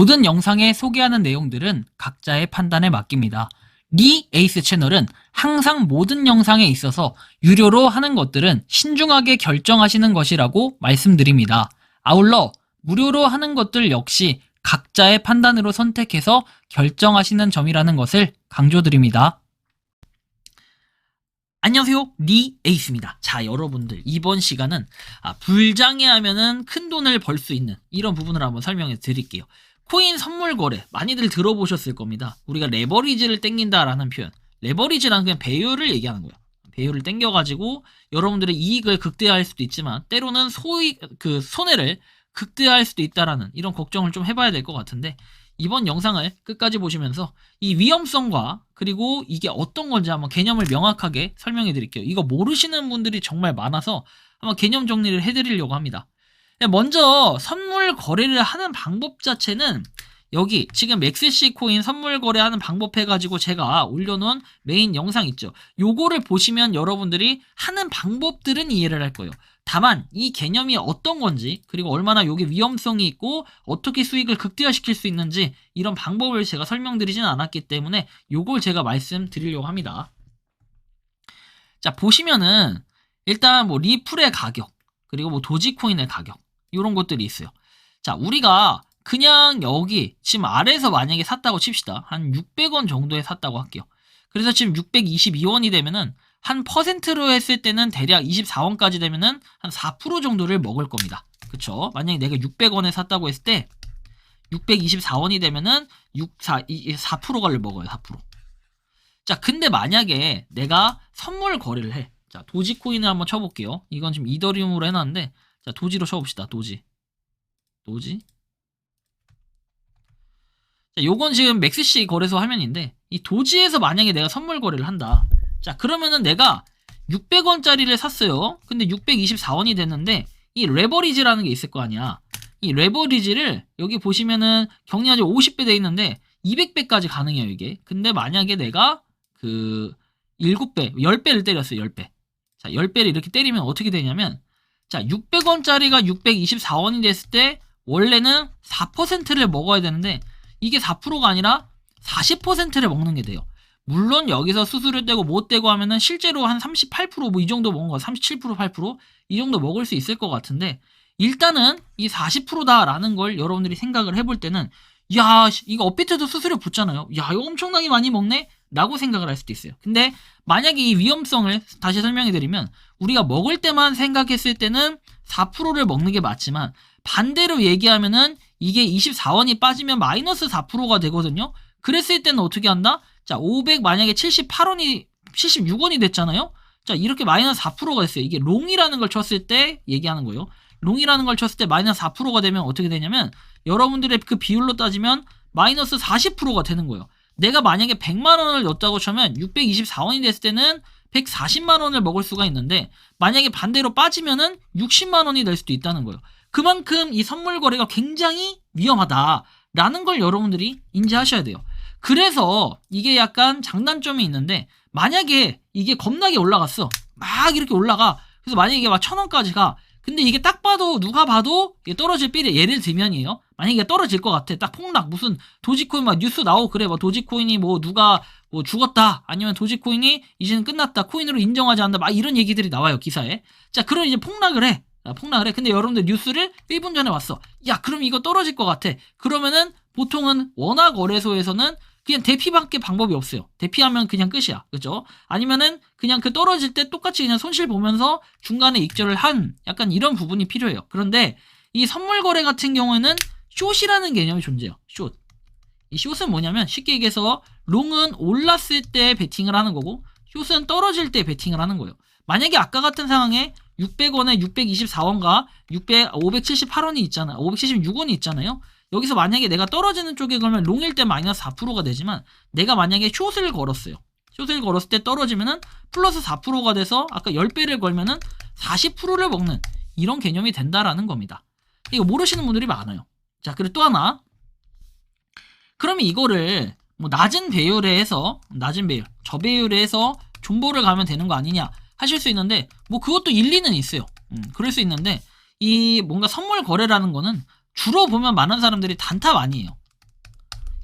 모든 영상에 소개하는 내용들은 각자의 판단에 맡깁니다. 리 에이스 채널은 항상 모든 영상에 있어서 유료로 하는 것들은 신중하게 결정하시는 것이라고 말씀드립니다. 아울러 무료로 하는 것들 역시 각자의 판단으로 선택해서 결정하시는 점이라는 것을 강조드립니다. 안녕하세요, 리 에이스입니다. 자, 여러분들 이번 시간은 불장애하면은 큰 돈을 벌 수 있는 이런 부분을 한번 설명해 드릴게요. 코인 선물 거래 많이들 들어보셨을 겁니다. 우리가 레버리지를 땡긴다라는 표현, 레버리지라는 그냥 배율을 얘기하는 거예요. 배율을 땡겨가지고 여러분들의 이익을 극대화할 수도 있지만 때로는 손해를 극대화할 수도 있다라는 이런 걱정을 좀 해봐야 될 것 같은데, 이번 영상을 끝까지 보시면서 이 위험성과 그리고 이게 어떤 건지 한번 개념을 명확하게 설명해 드릴게요. 이거 모르시는 분들이 정말 많아서 한번 개념 정리를 해드리려고 합니다. 먼저 선물 거래를 하는 방법 자체는 여기 지금 맥스시 코인 선물 거래하는 방법 해가지고 제가 올려놓은 메인 영상 있죠. 요거를 보시면 여러분들이 하는 방법들은 이해를 할 거예요. 다만 이 개념이 어떤 건지, 그리고 얼마나 요게 위험성이 있고 어떻게 수익을 극대화시킬 수 있는지 이런 방법을 제가 설명드리진 않았기 때문에 요걸 제가 말씀드리려고 합니다. 자, 보시면은 일단 뭐 리플의 가격, 그리고 뭐 도지코인의 가격, 이런 것들이 있어요. 자, 우리가 그냥 여기 지금 아래에서 만약에 샀다고 칩시다. 한 600원 정도에 샀다고 할게요. 그래서 지금 622원이 되면은 한 퍼센트로 했을 때는 대략 24원까지 되면은 한 4% 정도를 먹을 겁니다. 그쵸? 만약에 내가 600원에 샀다고 했을 때 624원이 되면은 4%를 먹어요. 4%. 자, 근데 만약에 내가 선물 거래를 해. 자, 도지코인을 한번 쳐볼게요. 이건 지금 이더리움으로 해놨는데, 자, 도지로 쳐봅시다. 도지. 자, 요건 지금 맥스시 거래소 화면인데, 이 도지에서 만약에 내가 선물 거래를 한다. 자, 그러면은 내가 600원짜리를 샀어요. 근데 624원이 됐는데, 이 레버리지라는 게 있을 거 아니야. 이 레버리지를 여기 보시면은 경리하지 50배 돼 있는데 200배까지 가능해요, 이게. 근데 만약에 내가 7배, 10배를 때렸어요, 10배. 자, 10배를 이렇게 때리면 어떻게 되냐면, 자, 600원짜리가 624원이 됐을 때 원래는 4%를 먹어야 되는데 이게 4%가 아니라 40%를 먹는 게 돼요. 물론 여기서 수수료 떼고 못 떼고 하면은 실제로 한 38% 뭐 이 정도 먹은 거, 37% 8% 이 정도 먹을 수 있을 것 같은데, 일단은 이 40%다라는 걸 여러분들이 생각을 해볼 때는, 야, 이거 업비트도 수수료 붙잖아요. 야, 이거 엄청나게 많이 먹네? 라고 생각을 할 수도 있어요. 근데 만약에 이 위험성을 다시 설명해 드리면, 우리가 먹을 때만 생각했을 때는 4%를 먹는 게 맞지만 반대로 얘기하면은 이게 24원이 빠지면 마이너스 4%가 되거든요. 그랬을 때는 어떻게 한다? 자, 500 만약에 76원이 됐잖아요. 자, 이렇게 마이너스 4%가 됐어요. 이게 롱이라는 걸 쳤을 때 얘기하는 거예요. 롱이라는 걸 쳤을 때 마이너스 4%가 되면 어떻게 되냐면, 여러분들의 그 비율로 따지면 마이너스 40%가 되는 거예요. 내가 만약에 100만원을 넣었다고 치면 624원이 됐을 때는 140만원을 먹을 수가 있는데, 만약에 반대로 빠지면은 60만원이 될 수도 있다는 거예요. 그만큼 이 선물 거래가 굉장히 위험하다라는 걸 여러분들이 인지하셔야 돼요. 그래서 이게 약간 장단점이 있는데, 만약에 이게 겁나게 올라갔어. 막 이렇게 올라가. 그래서 만약에 이게 막 1000원까지 가. 근데 이게 딱 봐도, 누가 봐도 이게 떨어질 삐리, 예를 들면이에요. 만약에 이게 떨어질 것 같아. 딱 폭락, 무슨 도지코인 막 뉴스 나오고 그래. 막 도지코인이 뭐 누가 뭐 죽었다. 아니면 도지코인이 이제는 끝났다. 코인으로 인정하지 않는다. 막 이런 얘기들이 나와요, 기사에. 자, 그럼 이제 폭락을 해. 근데 여러분들 뉴스를 1분 전에 왔어. 야, 그럼 이거 떨어질 것 같아. 그러면은 보통은 원화 거래소에서는 그냥 대피밖에 방법이 없어요. 대피하면 그냥 끝이야. 그죠? 아니면은 그냥 그 떨어질 때 똑같이 그냥 손실 보면서 중간에 익절을 한 약간 이런 부분이 필요해요. 그런데 이 선물 거래 같은 경우에는 숏이라는 개념이 존재해요. 숏. 이 숏은 뭐냐면 쉽게 얘기해서 롱은 올랐을 때 베팅을 하는 거고, 숏은 떨어질 때 베팅을 하는 거예요. 만약에 아까 같은 상황에 600원에 624원과 578원이 있잖아요. 576원이 있잖아요. 여기서 만약에 내가 떨어지는 쪽에 걸면 롱일 때 마이너스 4%가 되지만, 내가 만약에 숏을 걸었어요. 숏을 걸었을 때 떨어지면은 플러스 4%가 돼서 아까 10배를 걸면은 40%를 먹는 이런 개념이 된다라는 겁니다. 이거 모르시는 분들이 많아요. 자, 그리고 또 하나. 그러면 이거를 뭐 낮은 배율에 해서, 저배율에 해서 존버를 가면 되는 거 아니냐 하실 수 있는데, 뭐 그것도 일리는 있어요. 그럴 수 있는데, 이 뭔가 선물 거래라는 거는 주로 보면 많은 사람들이 단탑 아니에요.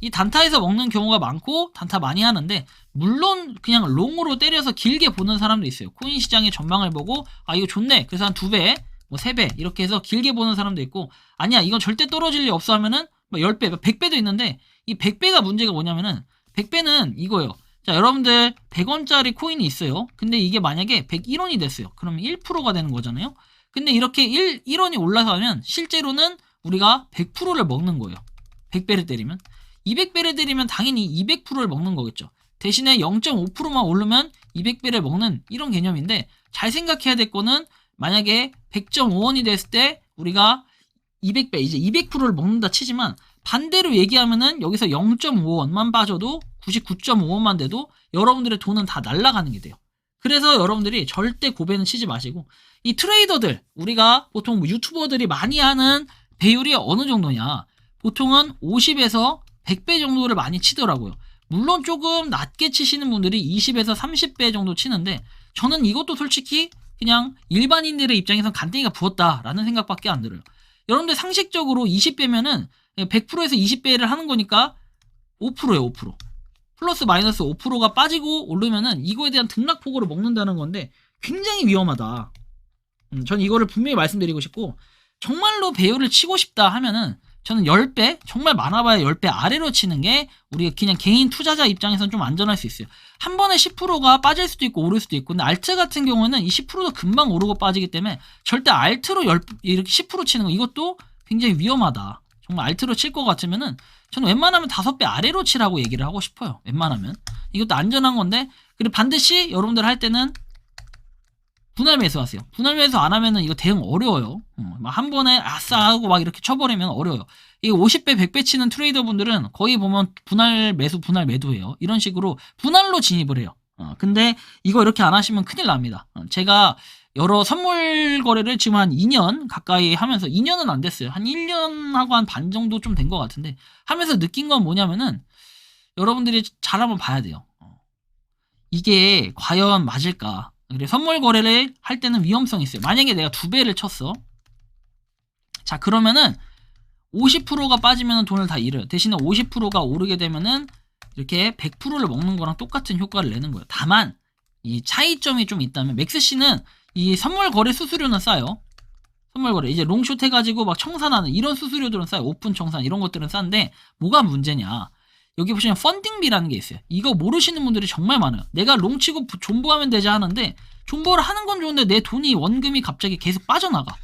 이 단타에서 먹는 경우가 많고 단타 많이 하는데, 물론 그냥 롱으로 때려서 길게 보는 사람도 있어요. 코인 시장의 전망을 보고 아 이거 좋네, 그래서 한 2배 뭐 3배 이렇게 해서 길게 보는 사람도 있고, 아니야 이건 절대 떨어질 리 없어 하면은 뭐 10배 100배도 있는데, 이 100배가 문제가 뭐냐면은 100배는 이거예요. 자, 여러분들 100원짜리 코인이 있어요. 근데 이게 만약에 101원이 됐어요. 그러면 1%가 되는 거잖아요. 근데 이렇게 1원이 올라가면 실제로는 우리가 100%를 먹는 거예요. 100배를 때리면. 200배를 때리면 당연히 200%를 먹는 거겠죠. 대신에 0.5%만 오르면 200배를 먹는 이런 개념인데, 잘 생각해야 될 거는 만약에 100.5원이 됐을 때 우리가 200배, 이제 200%를 먹는다 치지만, 반대로 얘기하면은 여기서 0.5원만 빠져도 99.5원만 돼도 여러분들의 돈은 다 날아가는 게 돼요. 그래서 여러분들이 절대 고배는 치지 마시고, 이 트레이더들, 우리가 보통 유튜버들이 많이 하는 배율이 어느 정도냐, 보통은 50에서 100배 정도를 많이 치더라고요. 물론 조금 낮게 치시는 분들이 20에서 30배 정도 치는데, 저는 이것도 솔직히 그냥 일반인들의 입장에선 간땡이가 부었다라는 생각밖에 안 들어요. 여러분들 상식적으로 20배면은 100%에서 20배를 하는 거니까 5%예요, 5%. 플러스 마이너스 5%가 빠지고 오르면은 이거에 대한 등락폭으로 먹는다는 건데 굉장히 위험하다. 전 이거를 분명히 말씀드리고 싶고, 정말로 배율을 치고 싶다 하면은 저는 10배, 정말 많아봐야 10배 아래로 치는 게 우리가 그냥 개인 투자자 입장에서는 좀 안전할 수 있어요. 한 번에 10%가 빠질 수도 있고 오를 수도 있고, 근데 알트 같은 경우에는 이 10%도 금방 오르고 빠지기 때문에 절대 알트로 이렇게 10% 치는 거, 이것도 굉장히 위험하다. 정말 알트로 칠 것 같으면은 저는 웬만하면 5배 아래로 치라고 얘기를 하고 싶어요. 웬만하면. 이것도 안전한 건데, 그리고 반드시 여러분들 할 때는 분할 매수하세요. 분할 매수 안 하면은 이거 대응 어려워요. 막 한 번에 아싸 하고 막 이렇게 쳐버리면 어려워요. 이 50배 100배 치는 트레이더 분들은 거의 보면 분할 매수 분할 매도해요. 이런 식으로 분할로 진입을 해요. 근데 이거 이렇게 안 하시면 큰일 납니다. 제가 여러 선물 거래를 지금 한 2년 가까이 하면서, 2년은 안 됐어요. 한 1년하고 한 반 정도 좀 된 것 같은데, 하면서 느낀 건 뭐냐면은 여러분들이 잘 한번 봐야 돼요. 이게 과연 맞을까? 그래, 선물 거래를 할 때는 위험성이 있어요. 만약에 내가 2배를 쳤어. 자, 그러면은 50%가 빠지면 돈을 다 잃어요. 대신에 50%가 오르게 되면은 이렇게 100%를 먹는 거랑 똑같은 효과를 내는 거예요. 다만 이 차이점이 좀 있다면, 맥스씨는 이 선물 거래 수수료는 싸요. 선물 거래 이제 롱숏 해가지고 막 청산하는 이런 수수료들은 싸요. 오픈 청산 이런 것들은 싼데, 뭐가 문제냐, 여기 보시면 펀딩비라는 게 있어요. 이거 모르시는 분들이 정말 많아요. 내가 롱치고 존버하면 되지 하는데, 존버를 하는 건 좋은데 내 돈이, 원금이 갑자기 계속 빠져나가.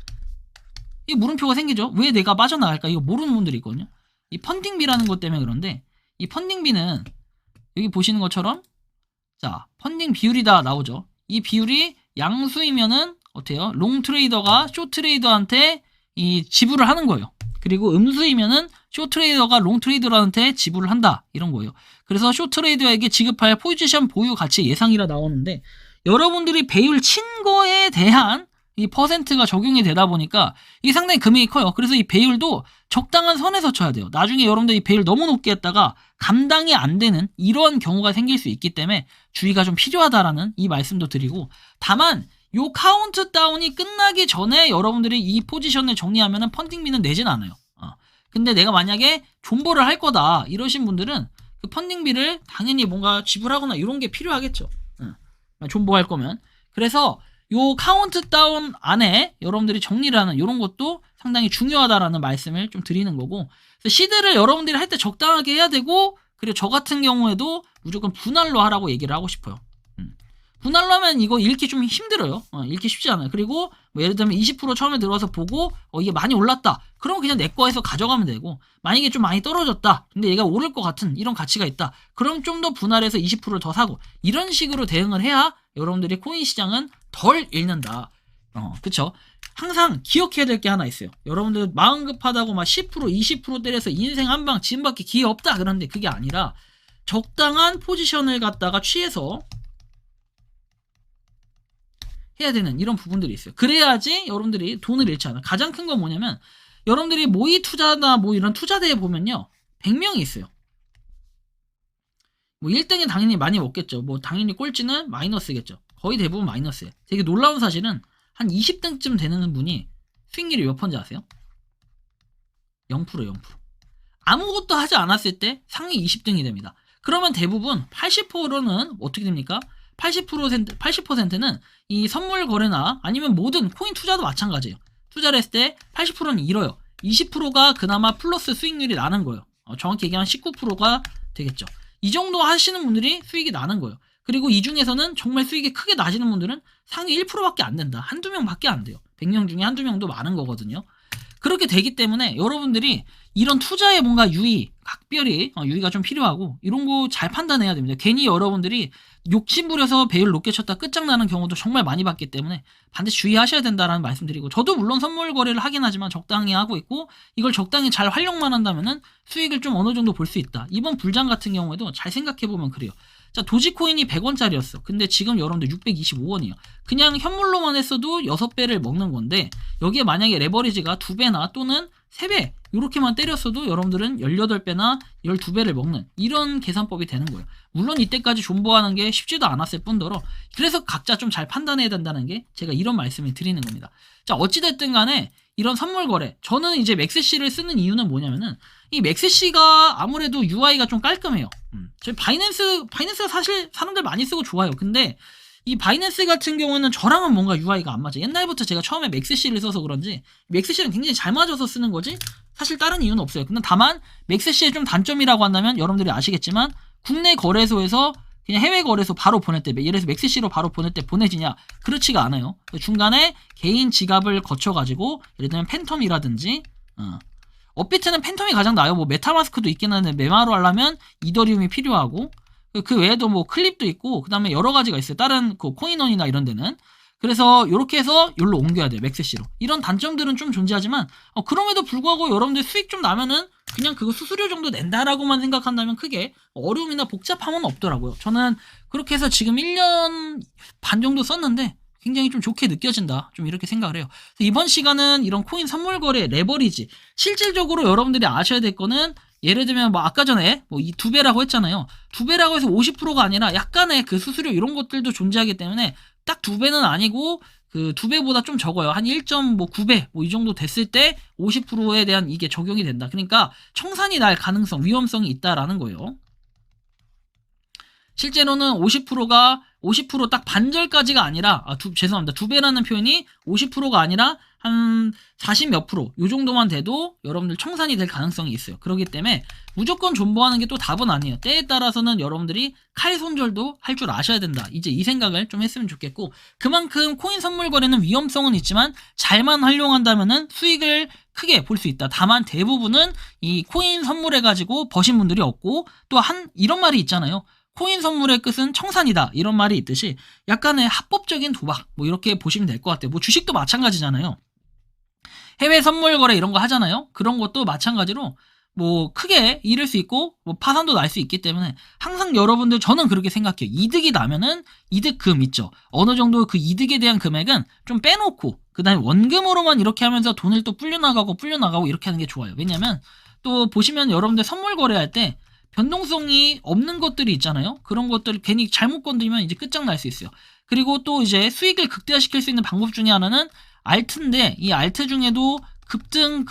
이 물음표가 생기죠. 왜 내가 빠져나갈까? 이거 모르는 분들이 있거든요. 이 펀딩비라는 것 때문에 그런데, 이 펀딩비는 여기 보시는 것처럼, 자, 펀딩 비율이다 나오죠. 이 비율이 양수이면은 어때요? 롱 트레이더가 쇼 트레이더한테 이 지불을 하는 거예요. 그리고 음수이면은 쇼 트레이더가 롱 트레이더한테 지불을 한다, 이런 거예요. 그래서 쇼 트레이더에게 지급할 포지션 보유 가치 예상이라 나오는데, 여러분들이 배율 친 거에 대한 이 퍼센트가 적용이 되다 보니까 이게 상당히 금액이 커요. 그래서 이 배율도 적당한 선에서 쳐야 돼요. 나중에 여러분들 이 배율 너무 높게 했다가 감당이 안 되는 이런 경우가 생길 수 있기 때문에 주의가 좀 필요하다라는 이 말씀도 드리고, 다만 요 카운트다운이 끝나기 전에 여러분들이 이 포지션을 정리하면은 펀딩비는 내진 않아요. 근데 내가 만약에 존버를 할 거다 이러신 분들은 그 펀딩비를 당연히 뭔가 지불하거나 이런 게 필요하겠죠. 존버할 거면. 그래서 요 카운트다운 안에 여러분들이 정리를 하는 이런 것도 상당히 중요하다라는 말씀을 좀 드리는 거고, 그래서 시드를 여러분들이 할 때 적당하게 해야 되고, 그리고 저 같은 경우에도 무조건 분할로 하라고 얘기를 하고 싶어요. 분할로 하면 이거 읽기 좀 힘들어요. 읽기 쉽지 않아요. 그리고 뭐 예를 들면 20% 처음에 들어와서 보고 이게 많이 올랐다, 그럼 그냥 내 거에서 가져가면 되고, 만약에 좀 많이 떨어졌다 근데 얘가 오를 것 같은 이런 가치가 있다, 그럼 좀 더 분할해서 20%를 더 사고, 이런 식으로 대응을 해야 여러분들이 코인 시장은 덜 잃는다. 그쵸? 항상 기억해야 될 게 하나 있어요. 여러분들 마음 급하다고 막 10% 20% 때려서 인생 한방 지금밖에 기회 없다, 그런데 그게 아니라 적당한 포지션을 갖다가 취해서 해야 되는 이런 부분들이 있어요. 그래야지 여러분들이 돈을 잃지 않아요. 가장 큰 건 뭐냐면, 여러분들이 모의 투자나 뭐 이런 투자대에 보면요, 100명이 있어요. 뭐 1등이 당연히 많이 먹겠죠. 뭐 당연히 꼴찌는 마이너스겠죠. 거의 대부분 마이너스예요. 되게 놀라운 사실은 한 20등쯤 되는 분이 수익률이 몇 %인지 아세요? 0%예요, 0%. 아무것도 하지 않았을 때 상위 20등이 됩니다. 그러면 대부분 80%는 어떻게 됩니까? 80%는 이 선물 거래나 아니면 모든 코인 투자도 마찬가지예요. 투자를 했을 때 80%는 잃어요. 20%가 그나마 플러스 수익률이 나는 거예요. 정확히 얘기하면 19%가 되겠죠. 이 정도 하시는 분들이 수익이 나는 거예요. 그리고 이 중에서는 정말 수익이 크게 나시는 분들은 상위 1%밖에 안 된다. 한두 명밖에 안 돼요. 100명 중에 한두 명도 많은 거거든요. 그렇게 되기 때문에 여러분들이 이런 투자에 뭔가 유의, 각별히 유의가 좀 필요하고 이런 거 잘 판단해야 됩니다. 괜히 여러분들이 욕심부려서 배율 높게 쳤다 끝장나는 경우도 정말 많이 봤기 때문에 반드시 주의하셔야 된다라는 말씀드리고, 저도 물론 선물 거래를 하긴 하지만 적당히 하고 있고, 이걸 적당히 잘 활용만 한다면은 수익을 좀 어느 정도 볼 수 있다. 이번 불장 같은 경우에도 잘 생각해보면 그래요. 자, 도지코인이 100원짜리였어. 근데 지금 여러분들 625원이에요. 그냥 현물로만 했어도 6배를 먹는 건데, 여기에 만약에 레버리지가 2배나 또는 3배 이렇게만 때렸어도 여러분들은 18배나 12배를 먹는 이런 계산법이 되는 거예요. 물론 이때까지 존버하는 게 쉽지도 않았을 뿐더러, 그래서 각자 좀 잘 판단해야 된다는 게 제가 이런 말씀을 드리는 겁니다. 자, 어찌됐든 간에 이런 선물 거래, 저는 이제 맥스C를 쓰는 이유는 뭐냐면은, 이 맥스C가 아무래도 UI가 좀 깔끔해요. 저희 바이낸스가 사실 사람들 많이 쓰고 좋아요. 근데 이 바이낸스 같은 경우는 저랑은 뭔가 UI가 안 맞아. 옛날부터 제가 처음에 맥스C를 써서 그런지 맥스C랑 굉장히 잘 맞아서 쓰는 거지 사실 다른 이유는 없어요. 근데 다만 맥스C의 좀 단점이라고 한다면, 여러분들이 아시겠지만 국내 거래소에서 그냥 해외 거래소 바로 보낼 때, 예를 들어서 맥스C로 바로 보낼 때 보내지냐? 그렇지가 않아요. 중간에 개인 지갑을 거쳐가지고, 예를 들면 팬텀이라든지, 업비트는 팬텀이 가장 나아요. 뭐 메타마스크도 있긴 한데 메마로 하려면 이더리움이 필요하고, 그 외에도 뭐 클립도 있고, 그 다음에 여러 가지가 있어요. 다른 그 코인원이나 이런 데는. 그래서 이렇게 해서 여기로 옮겨야 돼요. 맥스C로. 이런 단점들은 좀 존재하지만, 그럼에도 불구하고 여러분들 수익 좀 나면은 그냥 그거 수수료 정도 낸다라고만 생각한다면 크게 어려움이나 복잡함은 없더라고요. 저는 그렇게 해서 지금 1년 반 정도 썼는데 굉장히 좀 좋게 느껴진다, 좀 이렇게 생각을 해요. 이번 시간은 이런 코인 선물 거래 레버리지, 실질적으로 여러분들이 아셔야 될 거는, 예를 들면 뭐 아까 전에 뭐 이 2배라고 했잖아요. 2배라고 해서 50%가 아니라 약간의 그 수수료 이런 것들도 존재하기 때문에 딱 2배는 아니고 그 2배보다 좀 적어요. 한 1.9배 뭐 이 정도 됐을 때 50%에 대한 이게 적용이 된다. 그러니까 청산이 날 가능성, 위험성이 있다라는 거예요. 실제로는 50% 딱 반절까지가 아니라, 죄송합니다. 2배라는 표현이 50%가 아니라 한 40 몇 프로 요 정도만 돼도 여러분들 청산이 될 가능성이 있어요. 그렇기 때문에 무조건 존버하는 게 또 답은 아니에요. 때에 따라서는 여러분들이 칼 손절도 할 줄 아셔야 된다. 이제 이 생각을 좀 했으면 좋겠고, 그만큼 코인 선물 거래는 위험성은 있지만 잘만 활용한다면은 수익을 크게 볼 수 있다. 다만 대부분은 이 코인 선물해가지고 버신 분들이 없고, 또 이런 말이 있잖아요. 코인 선물의 끝은 청산이다, 이런 말이 있듯이 약간의 합법적인 도박, 뭐 이렇게 보시면 될 것 같아요. 뭐 주식도 마찬가지잖아요. 해외 선물 거래 이런 거 하잖아요. 그런 것도 마찬가지로 뭐 크게 잃을 수 있고 뭐 파산도 날 수 있기 때문에 항상 여러분들, 저는 그렇게 생각해요. 이득이 나면은 이득금 있죠. 어느 정도 그 이득에 대한 금액은 좀 빼놓고 그 다음에 원금으로만 이렇게 하면서 돈을 또 불려나가고 이렇게 하는 게 좋아요. 왜냐면 또 보시면 여러분들 선물 거래할 때 변동성이 없는 것들이 있잖아요. 그런 것들을 괜히 잘못 건드리면 이제 끝장날 수 있어요. 그리고 또 이제 수익을 극대화시킬 수 있는 방법 중에 하나는 알트인데, 이 알트 중에도 급등,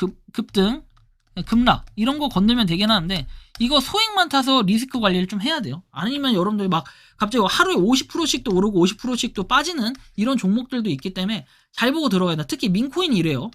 급락 이런 거 건들면 되긴 하는데, 이거 소액만 타서 리스크 관리를 좀 해야 돼요. 아니면 여러분들 막 갑자기 하루에 50%씩도 오르고 50%씩도 빠지는 이런 종목들도 있기 때문에 잘 보고 들어가야 된다. 특히 민코인이 이래요.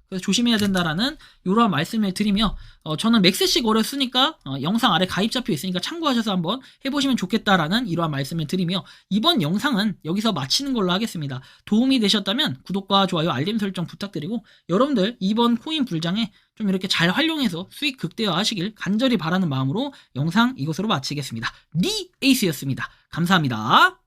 그래서 조심해야 된다라는 이러한 말씀을 드리며, 저는 맥스C 거래 쓰니까 영상 아래 가입 잡혀 있으니까 참고하셔서 한번 해보시면 좋겠다라는 이러한 말씀을 드리며, 이번 영상은 여기서 마치는 걸로 하겠습니다. 도움이 되셨다면 구독과 좋아요, 알림 설정 부탁드리고, 여러분들 이번 코인 불장에 좀 이렇게 잘 활용해서 수익 극대화 하시길 간절히 바라는 마음으로 영상 이것으로 마치겠습니다. 리 에이스였습니다. 감사합니다.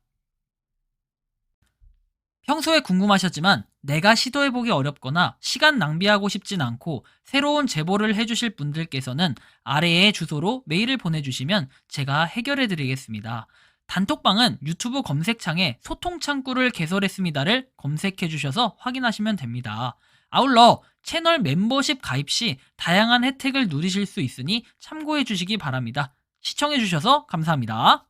평소에 궁금하셨지만 내가 시도해보기 어렵거나 시간 낭비하고 싶진 않고 새로운 제보를 해주실 분들께서는 아래의 주소로 메일을 보내주시면 제가 해결해드리겠습니다. 단톡방은 유튜브 검색창에 소통창구를 개설했습니다를 검색해주셔서 확인하시면 됩니다. 아울러 채널 멤버십 가입 시 다양한 혜택을 누리실 수 있으니 참고해주시기 바랍니다. 시청해주셔서 감사합니다.